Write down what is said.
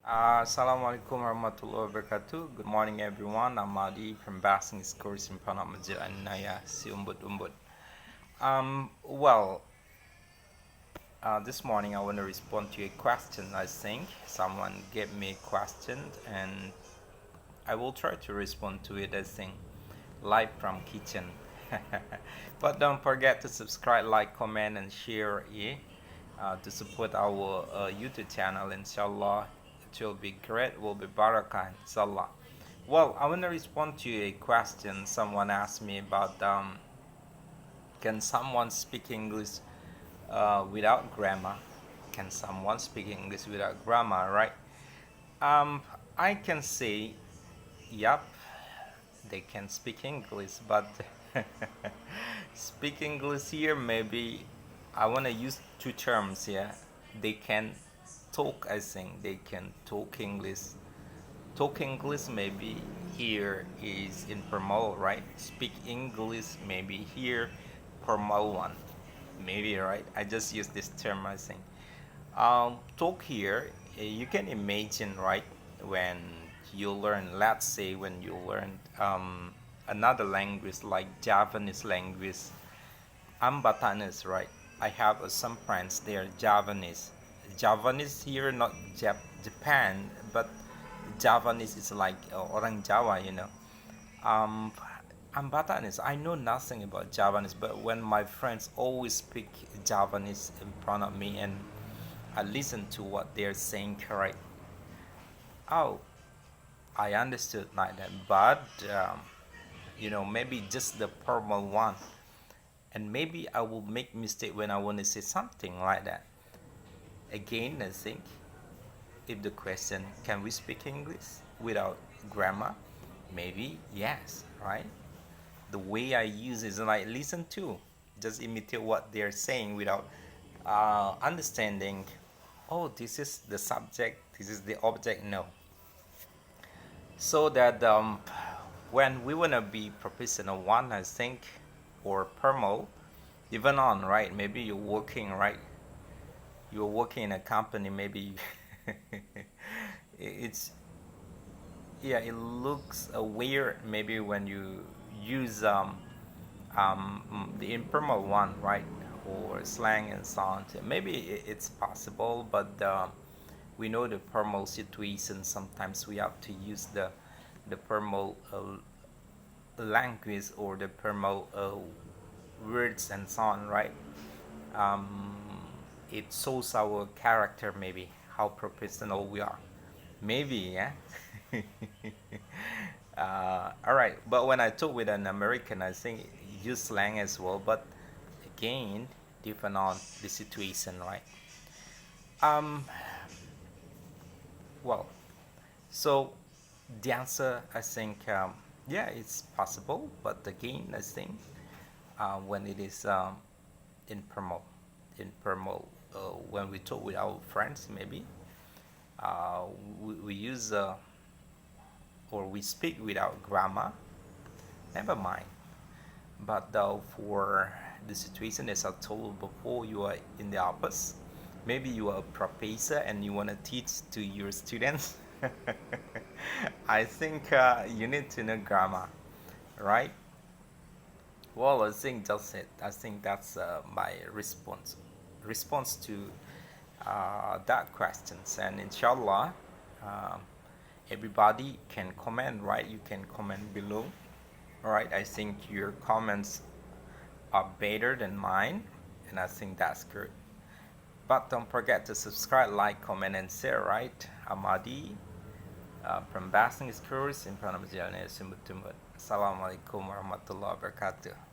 Assalamualaikum warahmatullahi wabarakatuh. Good morning everyone. I'm Adi from Bahasa course in Panama and Naya si umbut. Well, this morning I want to respond to a question. I think someone gave me a question and I will try to respond to it. I think live from kitchen. But don't forget to subscribe, like, comment, and share to support our YouTube channel. Inshallah, it will be great. Will be barakah. Inshallah. Well, I want to respond to a question someone asked me about. Can someone speak English without grammar? Can someone speak English without grammar? Right? I can say, yup, they can speak English, but speak English here maybe I want to use two terms here. They can talk, I think they can talk English. Talk English maybe here is informal, right? Speak English maybe here formal one. Maybe, right? I just use this term, I think. Talk here, you can imagine, right? When you learn, let's say when you learn another language like Javanese language, I'm Batanese, right? I have some friends, they are Javanese. Javanese here, not Japan, but Javanese is like orang Jawa, you know. I'm Batanese. I know nothing about Javanese, but when my friends always speak Javanese in front of me and I listen to what they're saying, right? Oh, I understood like that, but maybe just the formal one, and maybe I will make mistake when I want to say something like that. Again, I think if the question, can we speak English without grammar? Maybe yes, right? The way I use is like listen to, just imitate what they're saying without understanding. Oh, this is the subject, this is the object. No. So that when we want to be professional one, I think, or formal, even on, right? Maybe you're working, right? You're working in a company, maybe it's, yeah, it looks weird maybe when you use the informal one, right? Or slang and so on. Maybe it's possible, but we know the formal situation, sometimes we have to use the formal language or the formal words and so on, right? It shows our character, maybe how professional we are, maybe, yeah. All right, but when I talk with an American, I think use slang as well, but again, different on the situation, right? um well, so the answer, I think, yeah, it's possible, but again, I think when it is informal, when we talk with our friends, maybe we use or we speak without grammar, never mind. But for the situation, as I told before, you are in the office, maybe you are a professor and you want to teach to your students. I think you need to know grammar, right? Well, I think that's it. I think that's my response to that questions. And inshallah, everybody can comment, right? You can comment below. All right, I think your comments are better than mine, and I think that's good. But don't forget to subscribe, like, comment, and share, right? I'm Adi from Bahasa course in Panama. Assalamualaikum warahmatullahi wabarakatuh.